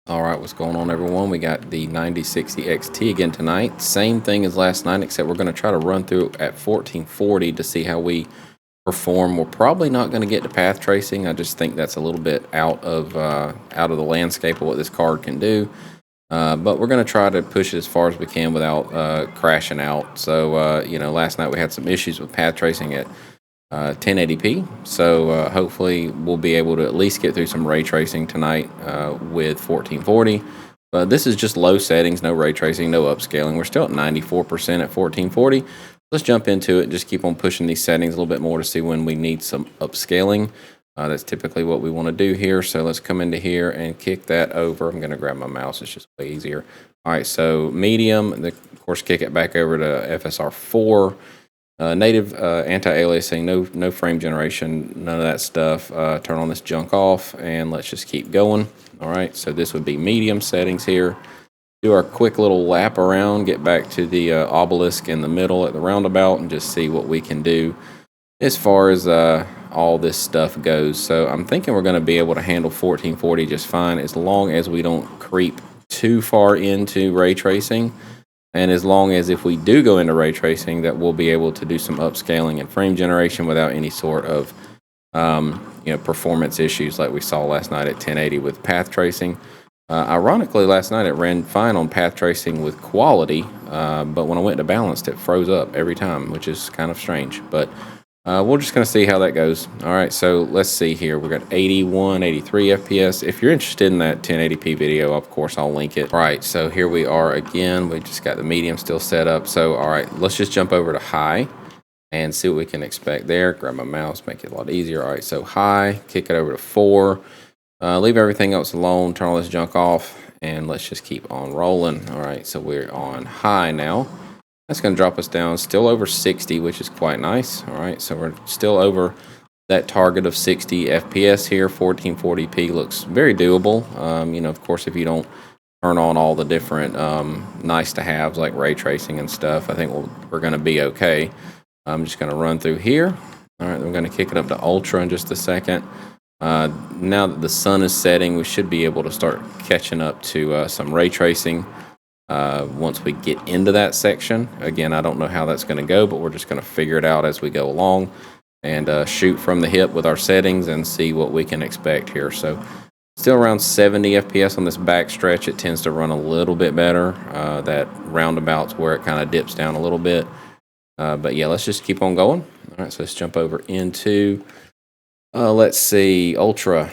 All right, what's going on, everyone? We got the 9060 XT again tonight. Same thing as last night, except we're going to try to run through at 1440 to see how we perform. We're probably not going to get to path tracing. I just think that's a little bit out of the landscape of what this card can do. But we're going to try to push it as far as we can without crashing out. So, last night we had some issues with path tracing at 1080p. So hopefully we'll be able to at least get through some ray tracing tonight with 1440. But this is just low settings, no ray tracing, no upscaling. We're still at 94% at 1440. Let's jump into it. Just keep on pushing these settings a little bit more to see when we need some upscaling. That's typically what we want to do here. So let's come into here and kick that over. I'm going to grab my mouse. It's just way easier. All right, so medium, and of course, kick it back over to FSR 4. Native anti-aliasing, no frame generation, none of that stuff. Turn on this junk off, and let's just keep going. All right, so this would be medium settings here. Do our quick little lap around, get back to the obelisk in the middle at the roundabout, and just see what we can do as far as all this stuff goes. So I'm thinking we're going to be able to handle 1440 just fine, as long as we don't creep too far into ray tracing. And as long as if we do go into ray tracing, that we'll be able to do some upscaling and frame generation without any sort of performance issues like we saw last night at 1080 with path tracing. Ironically, last night it ran fine on path tracing with quality, but when I went to balanced, it froze up every time, which is kind of strange. But we're just going to see how that goes. All right, so let's see here. We've got 81, 83 FPS. If you're interested in that 1080p video, of course, I'll link it. All right, so here we are again. We just got the medium still set up. So, all right, let's just jump over to high and see what we can expect there. Grab my mouse, make it a lot easier. All right, so high, kick it over to 4. Leave everything else alone, turn all this junk off, and let's just keep on rolling. All right, so we're on high now. That's going to drop us down still over 60, which is quite nice. All right, so we're still over that target of 60 FPS here. 1440p looks very doable. Of course, if you don't turn on all the different nice to haves like ray tracing and stuff, I think we're going to be okay. I'm just going to run through here. All right, we're going to kick it up to ultra in just a second. Now that the sun is setting, we should be able to start catching up to some ray tracing. Once we get into that section. Again, I don't know how that's going to go, but we're just going to figure it out as we go along and shoot from the hip with our settings and see what we can expect here. So still around 70 FPS on this back stretch. It tends to run a little bit better. That roundabout's where it kind of dips down a little bit. But yeah, let's just keep on going. All right, so let's jump over into, let's see, ultra.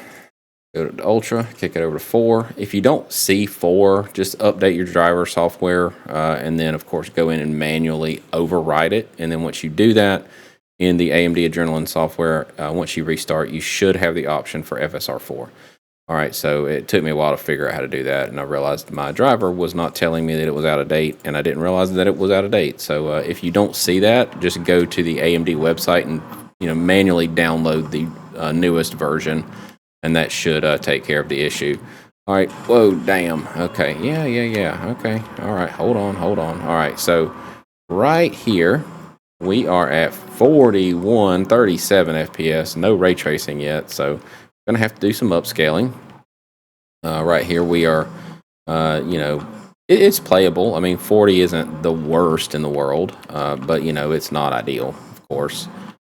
Go to ultra, kick it over to 4. If you don't see 4, just update your driver software, and then of course go in and manually override it. And then once you do that in the AMD Adrenalin software, once you restart, you should have the option for FSR 4. All right, so it took me a while to figure out how to do that, and I realized my driver was not telling me that it was out of date, and I didn't realize that it was out of date. So if you don't see that, just go to the AMD website and manually download the newest version. And that should take care of the issue. All right. Whoa, damn. Okay. Yeah. Okay. All right. Hold on. All right. So right here, we are at 4137 FPS. No ray tracing yet. So we're going to have to do some upscaling. Right here, we are, it's playable. I mean, 40 isn't the worst in the world, but, it's not ideal, of course.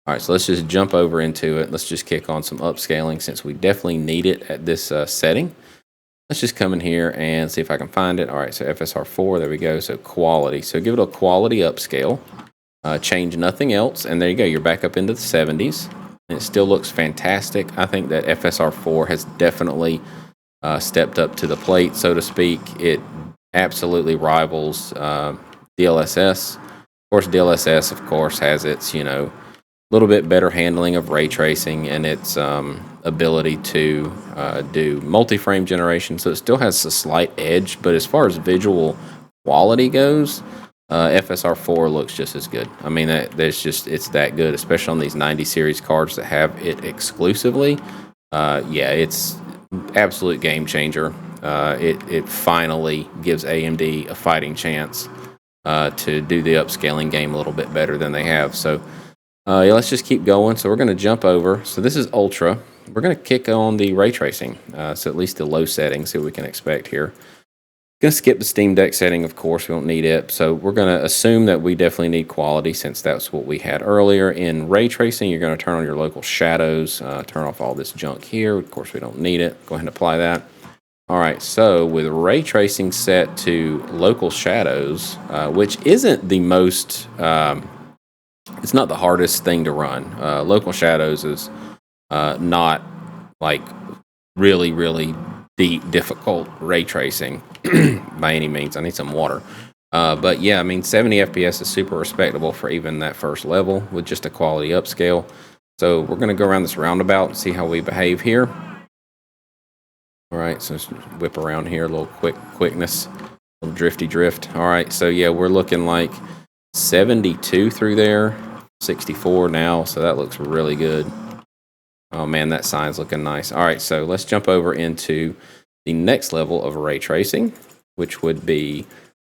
All right, so let's just jump over into it. Let's just kick on some upscaling since we definitely need it at this setting. Let's just come in here and see if I can find it. All right, so FSR 4, there we go. So quality. So give it a quality upscale. Change nothing else. And there you go. You're back up into the 70s. And it still looks fantastic. I think that FSR 4 has definitely stepped up to the plate, so to speak. It absolutely rivals DLSS. Of course, DLSS, of course, has its, little bit better handling of ray tracing and its ability to do multi-frame generation. So it still has a slight edge, but as far as visual quality goes, FSR 4 looks just as good. I mean, it's that good, especially on these 90 series cards that have it exclusively. Yeah, it's absolute game changer. It finally gives AMD a fighting chance to do the upscaling game a little bit better than they have. So yeah, let's just keep going. So we're going to jump over. So this is Ultra. we're going to kick on the ray tracing. So at least the low settings, see what we can expect here. Going to skip the Steam Deck setting, of course, we don't need it. So we're going to assume that we definitely need quality since that's what we had earlier. In ray tracing, you're going to turn on your local shadows, turn off all this junk here. Of course, we don't need it. Go ahead and apply that. All right, so with ray tracing set to local shadows, which isn't the most, it's not the hardest thing to run. Local shadows is not like really deep, difficult ray tracing by any means. I need some water. But yeah, I mean, 70 FPS is super respectable for even that first level with just a quality upscale. So we're going to go around this roundabout and see how we behave here. All right, so let's whip around here, a little quickness, a little drifty drift. All right, so yeah, we're looking like 72 through there, 64 now, so that looks really good. Oh man, that sign's looking nice. All right, so let's jump over into the next level of ray tracing, which would be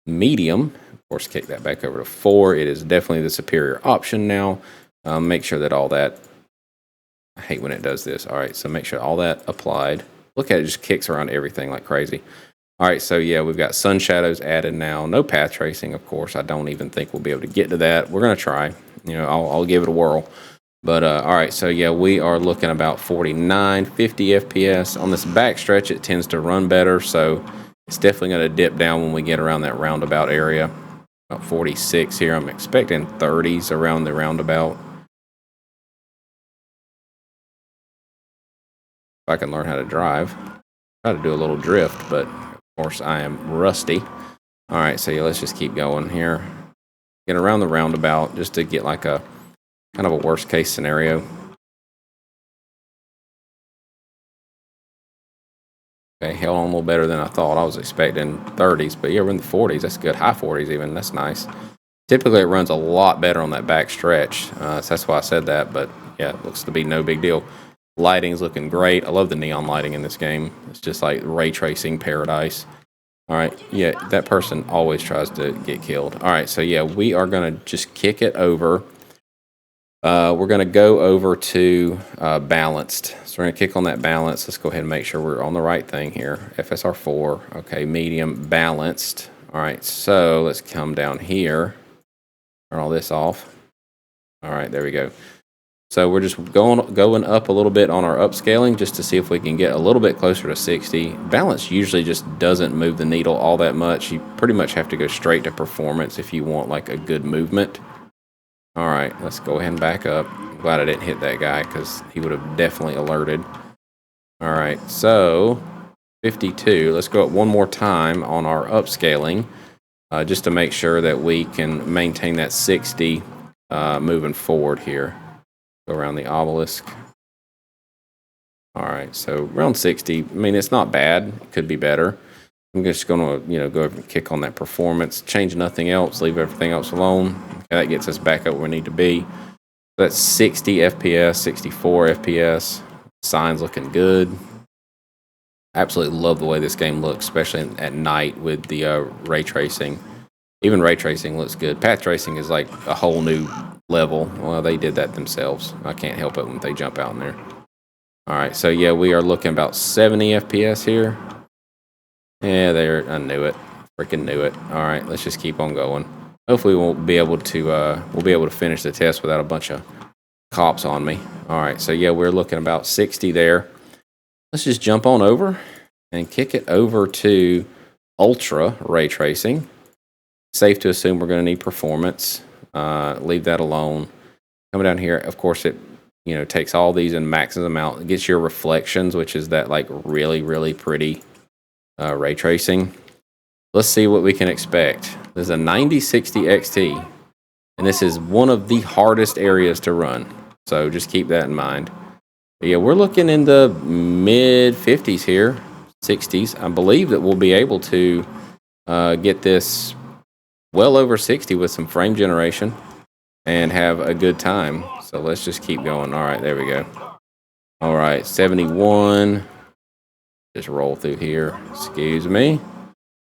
medium. Of course, kick that back over to 4. It is definitely the superior option now. Make sure that all that, I hate when it does this. All right, so make sure all that applied. Look at it, just kicks around everything like crazy. All right, so yeah, we've got sun shadows added now. No path tracing, of course. I don't even think we'll be able to get to that. We're going to try. You know, I'll give it a whirl. But all right, so yeah, we are looking about 49, 50 FPS. On this back stretch, it tends to run better, so it's definitely going to dip down when we get around that roundabout area. About 46 here. I'm expecting 30s around the roundabout. If I can learn how to drive. Try to do a little drift, but of course I am rusty. All right, so yeah, let's just keep going here. Get around the roundabout just to get like a kind of a worst case scenario. Okay, held on a little better than I thought. I was expecting 30s, but yeah, we're in the 40s. That's good. High 40s even. That's nice. Typically, it runs a lot better on that back stretch. So that's why I said that, but yeah, it looks to be no big deal. Lighting's looking great. I love the neon lighting in this game. It's just like ray tracing paradise. All right, yeah, that person always tries to get killed. All right, so yeah, we are going to just kick it over. We're going to go over to balanced. So we're going to kick on that balance. Let's go ahead and make sure we're on the right thing here. FSR 4. Okay, medium, balanced. All right, so let's come down here. Turn all this off. All right, there we go. So we're just going up a little bit on our upscaling just to see if we can get a little bit closer to 60. Balance usually just doesn't move the needle all that much. You pretty much have to go straight to performance if you want like a good movement. All right, let's go ahead and back up. I'm glad I didn't hit that guy because he would have definitely alerted. All right, so 52. Let's go up one more time on our upscaling just to make sure that we can maintain that 60 moving forward here. Go around the obelisk. All right, so around 60. I mean, it's not bad. It could be better. I'm just going to, go over and kick on that performance. Change nothing else. Leave everything else alone. Okay, that gets us back up where we need to be. That's 60 FPS, 64 FPS. Sign's looking good. Absolutely love the way this game looks, especially at night with the ray tracing. Even ray tracing looks good. Path tracing is like a whole new level. Well, they did that themselves. I can't help it when they jump out in there. All right, so yeah, we are looking about 70 FPS here. Yeah, there. I knew it. Freaking knew it. All right, let's just keep on going. Hopefully, we'll be able to finish the test without a bunch of cops on me. All right, so yeah, we're looking about 60 there. Let's just jump on over and kick it over to ultra ray tracing. Safe to assume we're going to need performance. Leave that alone. Coming down here, of course, it takes all these and maxes them out. It gets your reflections, which is that like really pretty ray tracing. Let's see what we can expect. There's a 9060 XT, and this is one of the hardest areas to run. So just keep that in mind. But yeah, we're looking in the mid 50s here, 60s. I believe that we'll be able to get this well over 60 with some frame generation and have a good time. So let's just keep going. All right, there we go. All right, 71. Just roll through here. Excuse me.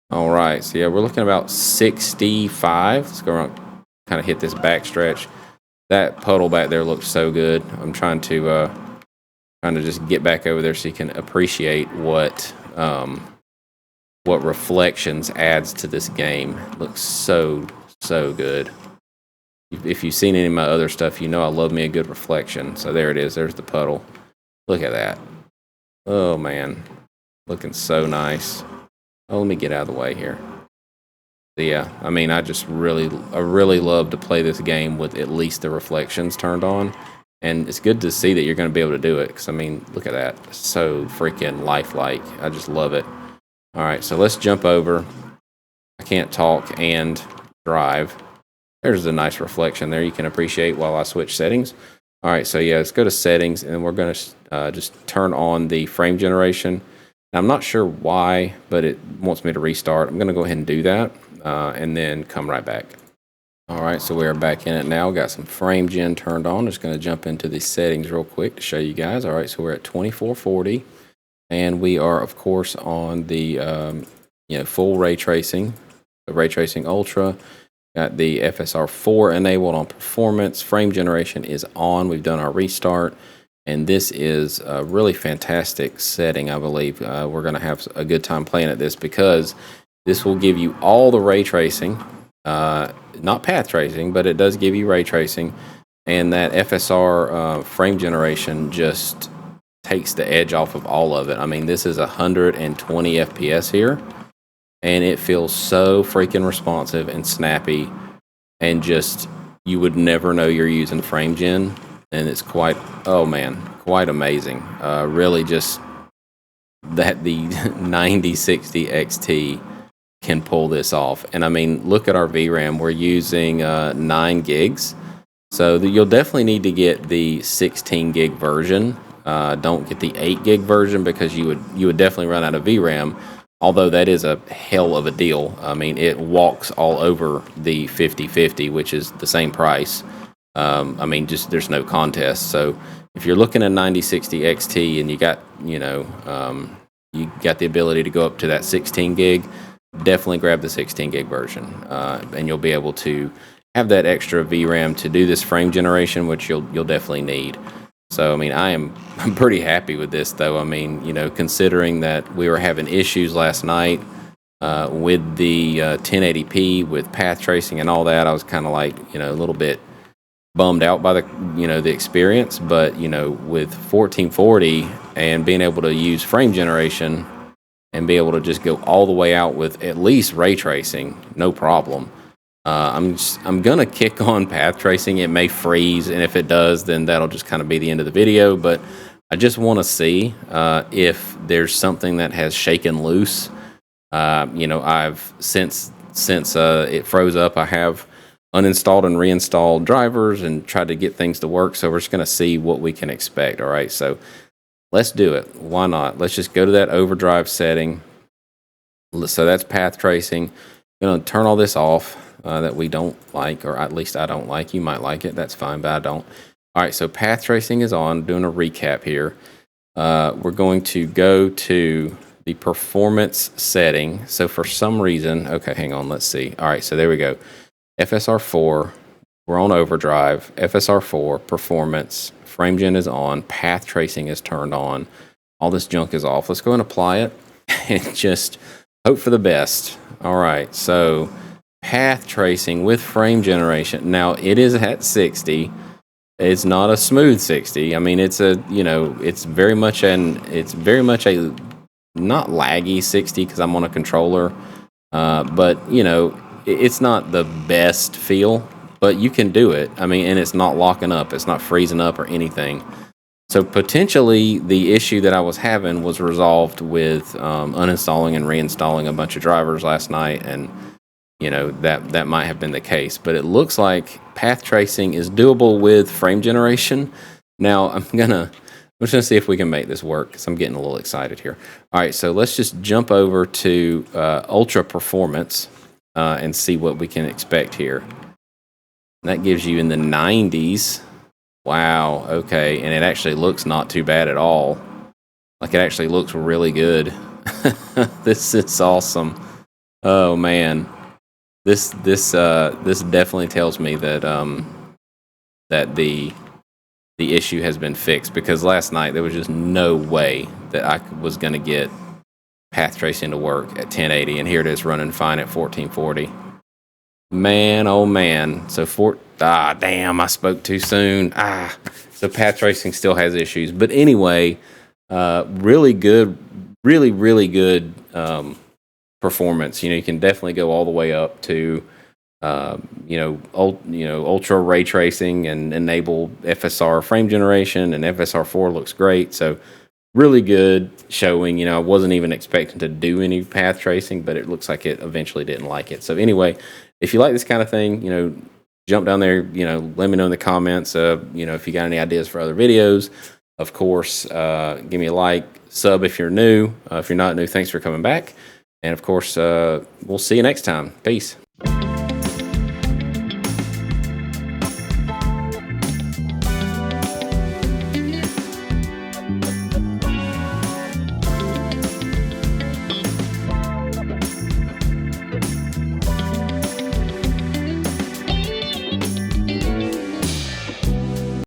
All right, so yeah, we're looking about 65. Let's go around, kind of hit this back stretch. That puddle back there looks so good. I'm trying to Trying to just get back over there so you can appreciate what reflections adds to this game. It looks so good. If you've seen any of my other stuff, you know I love me a good reflection. So there it is. There's the puddle. Look at that. Oh man, looking so nice. Oh, let me get out of the way here. So yeah, I mean, I really love to play this game with at least the reflections turned on. And it's good to see that you're going to be able to do it. Because, I mean, look at that. So freaking lifelike. I just love it. All right, so let's jump over. I can't talk and drive. There's a nice reflection there you can appreciate while I switch settings. All right, so yeah, let's go to settings. And we're going to just turn on the frame generation. Now, I'm not sure why, but it wants me to restart. I'm going to go ahead and do that. And then come right back. All right, so we are back in it now. Got some frame gen turned on. Just going to jump into the settings real quick to show you guys. All right, so we're at 2440, and we are, of course, on the full ray tracing, the ray tracing ultra. Got the FSR 4 enabled on performance. Frame generation is on. We've done our restart, and this is a really fantastic setting. I believe we're going to have a good time playing at this because this will give you all the ray tracing. Not path tracing, but it does give you ray tracing, and that FSR frame generation just takes the edge off of all of it. I mean, this is 120 FPS here, and it feels so freaking responsive and snappy, and just you would never know you're using frame gen, and it's quite amazing. Really, just that the 9060 XT can pull this off. And I mean, look at our VRAM. We're using 9 gigs. So you'll definitely need to get the 16 gig version. Don't get the 8 gig version because you would definitely run out of VRAM. Although that is a hell of a deal. I mean, it walks all over the 5050, which is the same price. I mean, just there's no contest. So if you're looking at 9060 XT and you got, you got the ability to go up to that 16 gig, definitely grab the 16 gig version, and you'll be able to have that extra VRAM to do this frame generation, which you'll definitely need. So, I mean, I'm pretty happy with this, though. I mean, considering that we were having issues last night with the 1080p with path tracing and all that, I was kind of like, a little bit bummed out by the experience. But with 1440 and being able to use frame generation and be able to just go all the way out with at least ray tracing, no problem. I'm gonna kick on path tracing. It may freeze, and if it does, then that'll just kind of be the end of the video. But I just want to see if there's something that has shaken loose. I've since it froze up, I have uninstalled and reinstalled drivers and tried to get things to work. So we're just gonna see what we can expect. All right, so let's do it. Why not? Let's just go to that overdrive setting. So that's path tracing. I'm going to turn all this off that we don't like, or at least I don't like. You might like it. That's fine, but I don't. All right, so path tracing is on. Doing a recap here. We're going to go to the performance setting. So for some reason, okay, hang on. Let's see. All right, so there we go. FSR 4. We're on overdrive. FSR 4, performance. Frame gen is on. Path tracing is turned on. All this junk is off. Let's go and apply it and just hope for the best. All right, so path tracing with frame generation. Now it is at 60. It's not a smooth 60. I mean, it's it's very much a not laggy 60 because I'm on a controller, but it's not the best feel. But you can do it. I mean, and it's not locking up. It's not freezing up or anything. So potentially the issue that I was having was resolved with uninstalling and reinstalling a bunch of drivers last night. And, that might have been the case. But it looks like path tracing is doable with frame generation. Now, I'm just going to see if we can make this work because I'm getting a little excited here. All right, so let's just jump over to Ultra Performance and see what we can expect here. That gives you in the 90s. Wow, okay, and it actually looks not too bad at all. Like, it actually looks really good. This is awesome. Oh man, this definitely tells me that that the the issue has been fixed, because last night there was just no way that I was going to get path tracing to work at 1080, and here it is running fine at 1440. Man, oh man. So damn, I spoke too soon. So path tracing still has issues. But anyway, really good, really good performance. You can definitely go all the way up to ultra ray tracing and enable FSR frame generation, and FSR 4 looks great. So really good showing. I wasn't even expecting to do any path tracing, but it looks like it eventually didn't like it. So anyway, if you like this kind of thing, jump down there, let me know in the comments, if you got any ideas for other videos. Of course, give me a like, sub if you're new. If you're not new, thanks for coming back. And of course, we'll see you next time. Peace.